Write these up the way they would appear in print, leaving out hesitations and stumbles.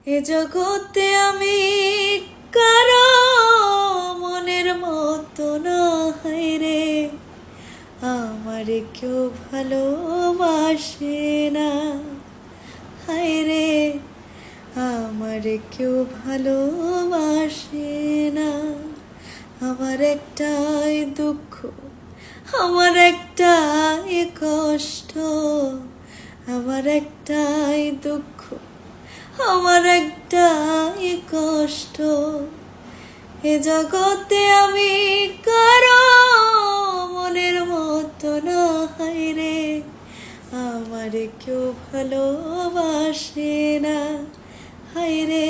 এ জগতে আমি কারো মনের মতো না, হায়রে আমারে কেউ ভালোবাসে না, হায়রে আমারে কেউ ভালোবাসে না। আমার একটাই দুঃখ, আমার একটাই কষ্ট, আমার একটাই দুঃখ, আমার একটাই কষ্ট। এ জগতে আমি কারো মনের মতো না, হায়রে আমারে কেউ ভালোবাসে না, হায়রে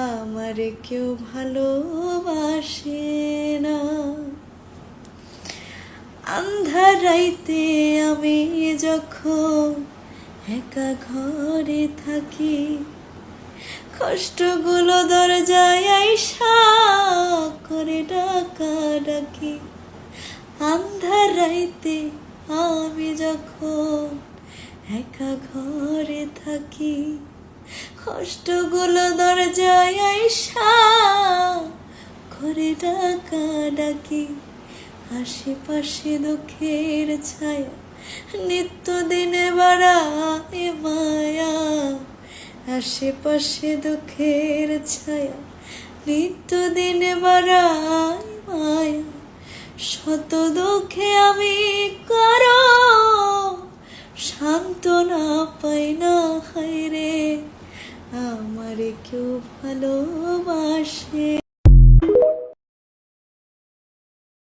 আমারে কেউ ভালোবাসে না। আন্ধার রাইতে আমি যখন একা ঘরে থাকি, কষ্টগুলো দরজায় আইসা করে ডাকা ডাকি। আন্ধার রাইতে আমি যখন একা ঘরে থাকি, কষ্টগুলো দরজায় আইসা করে ডাকা ডাকি। আশেপাশে দুঃখের ছায়া নিত্যদিনে বাড়ায় মায়া, আশেপাশে দুঃখের ছায়া নিত্যদিনে বাড়ায় মায়া। শত দুঃখে আমি কারো সান্ত্বনা পাই না, হায়রে আমারে কেউ ভালোবাসে